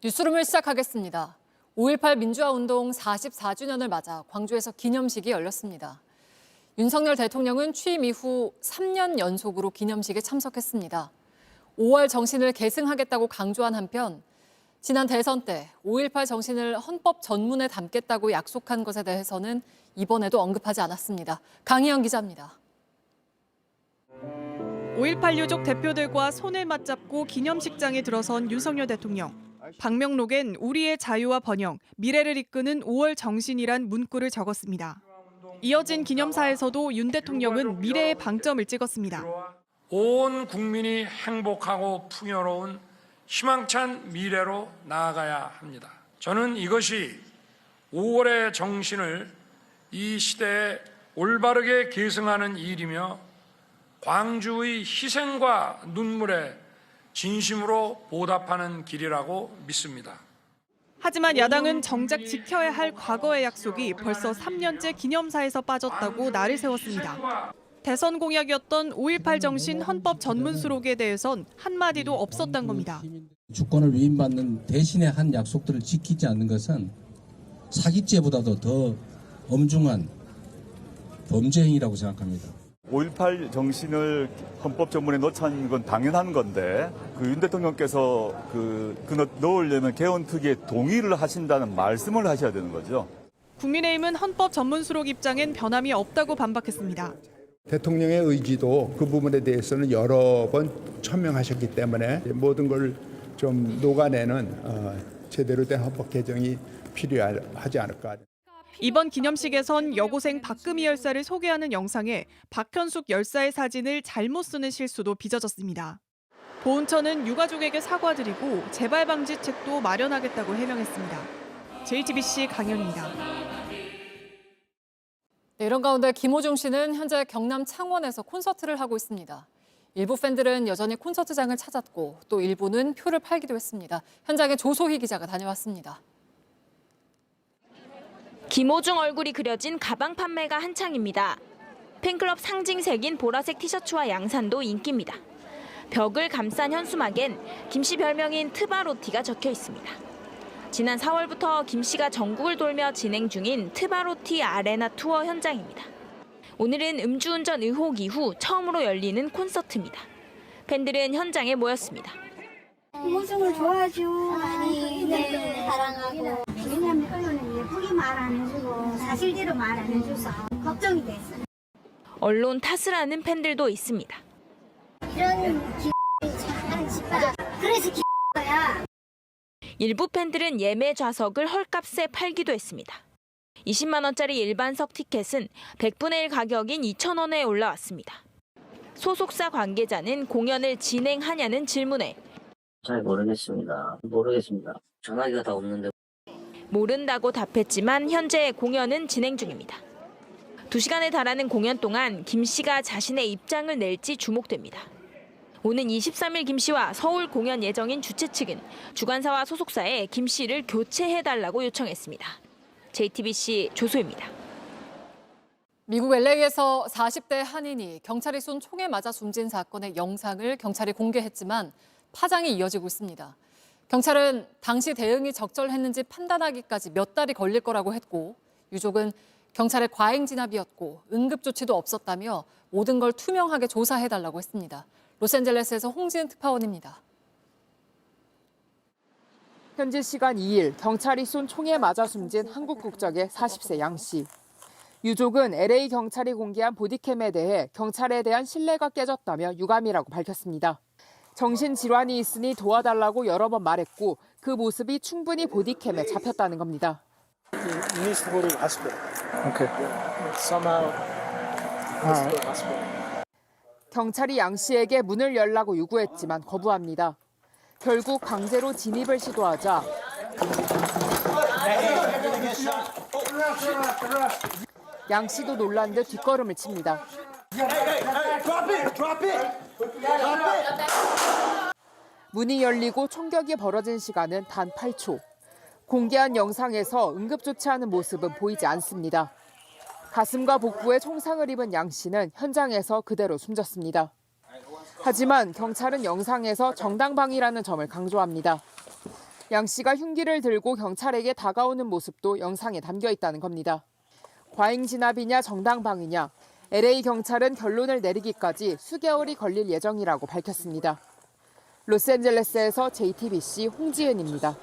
뉴스룸을 시작하겠습니다. 5.18 민주화운동 44주년을 맞아 광주에서 기념식이 열렸습니다. 윤석열 대통령은 취임 이후 3년 연속으로 기념식에 참석했습니다. 5월 정신을 계승하겠다고 강조한 한편 지난 대선 때 5.18 정신을 헌법 전문에 담겠다고 약속한 것에 대해서는 이번에도 언급하지 않았습니다. 강희영 기자입니다. 5.18 유족 대표들과 손을 맞잡고 기념식장에 들어선 윤석열 대통령. 방명록엔 우리의 자유와 번영, 미래를 이끄는 5월 정신이란 문구를 적었습니다. 이어진 기념사에서도 윤 대통령은 미래의 방점을 찍었습니다. 온 국민이 행복하고 풍요로운 희망찬 미래로 나아가야 합니다. 저는 이것이 5월의 정신을 이 시대에 올바르게 계승하는 일이며 광주의 희생과 눈물에 진심으로 보답하는 길이라고 믿습니다. 하지만 야당은 정작 지켜야 할 과거의 약속이 벌써 3년째 기념사에서 빠졌다고 날을 세웠습니다. 대선 공약이었던 5.18 정신 헌법 전문 수록에 대해선 한마디도 없었던 겁니다. 주권을 위임받는 대신에 한 약속들을 지키지 않는 것은 사기죄보다도 더 엄중한 범죄 행위라고 생각합니다. 5.18 정신을 헌법 전문에 넣자는 건 당연한 건데 윤 대통령께서 넣으려면 개헌특위에 동의를 하신다는 말씀을 하셔야 되는 거죠. 국민의힘은 헌법 전문 수록 입장엔 변함이 없다고 반박했습니다. 대통령의 의지도 그 부분에 대해서는 여러 번 천명하셨기 때문에 모든 걸 좀 녹아내는 제대로 된 헌법 개정이 필요하지 않을까. 이번 기념식에선 여고생 박금희 열사를 소개하는 영상에 박현숙 열사의 사진을 잘못 쓰는 실수도 빚어졌습니다. 보훈처는 유가족에게 사과드리고 재발 방지책도 마련하겠다고 해명했습니다. JTBC 강현입니다. 네, 이런 가운데 김호중 씨는 현재 경남 창원에서 콘서트를 하고 있습니다. 일부 팬들은 여전히 콘서트장을 찾았고 또 일부는 표를 팔기도 했습니다. 현장에 조소희 기자가 다녀왔습니다. 김호중 얼굴이 그려진 가방 판매가 한창입니다. 팬클럽 상징색인 보라색 티셔츠와 양산도 인기입니다. 벽을 감싼 현수막엔 김 씨 별명인 트바로티가 적혀 있습니다. 지난 4월부터 김 씨가 전국을 돌며 진행 중인 트바로티 아레나 투어 현장입니다. 오늘은 음주운전 의혹 이후 처음으로 열리는 콘서트입니다. 팬들은 현장에 모였습니다. 김호중을 좋아하죠. 많이 사랑하고. 왜냐면 언론은 예쁘게 말 안 해주고 사실대로 말 안 해줘서 걱정이 됐어요. 언론 탓을 하는 팬들도 있습니다. 이런 하는 짓봐. 그래서 거야. 일부 팬들은 예매 좌석을 헐값에 팔기도 했습니다. 20만 원짜리 일반석 티켓은 100분의 1 가격인 2,000원에 올라왔습니다. 소속사 관계자는 공연을 진행하냐는 질문에 잘 모르겠습니다. 전화기가 다 없는데. 모른다고 답했지만 현재 공연은 진행 중입니다. 2시간에 달하는 공연 동안 김 씨가 자신의 입장을 낼지 주목됩니다. 오는 23일 김 씨와 서울 공연 예정인 주최 측은 주관사와 소속사에 김 씨를 교체해달라고 요청했습니다. JTBC 조소입니다. 미국 LA에서 40대 한인이 경찰이 쏜 총에 맞아 숨진 사건의 영상을 경찰이 공개했지만 파장이 이어지고 있습니다. 경찰은 당시 대응이 적절했는지 판단하기까지 몇 달이 걸릴 거라고 했고 유족은 경찰의 과잉 진압이었고 응급 조치도 없었다며 모든 걸 투명하게 조사해달라고 했습니다. 로스앤젤레스에서 홍지은 특파원입니다. 현지 시간 2일 경찰이 쏜 총에 맞아 숨진 한국 국적의 40세 양 씨. 유족은 LA 경찰이 공개한 보디캠에 대해 경찰에 대한 신뢰가 깨졌다며 유감이라고 밝혔습니다. 정신질환이 있으니 도와달라고 여러 번 말했고 그 모습이 충분히 보디캠에 잡혔다는 겁니다. 경찰이 양 씨에게 문을 열라고 요구했지만 거부합니다. 결국 강제로 진입을 시도하자 양 씨도 놀란 듯 뒷걸음을 칩니다. 문이 열리고 총격이 벌어진 시간은 단 8초. 공개한 영상에서 응급조치하는 모습은 보이지 않습니다. 가슴과 복부에 총상을 입은 양 씨는 현장에서 그대로 숨졌습니다. 하지만 경찰은 영상에서 정당방위라는 점을 강조합니다. 양 씨가 흉기를 들고 경찰에게 다가오는 모습도 영상에 담겨 있다는 겁니다. 과잉 진압이냐 정당방위냐, LA 경찰은 결론을 내리기까지 수개월이 걸릴 예정이라고 밝혔습니다. 로스앤젤레스에서 JTBC 홍지은입니다.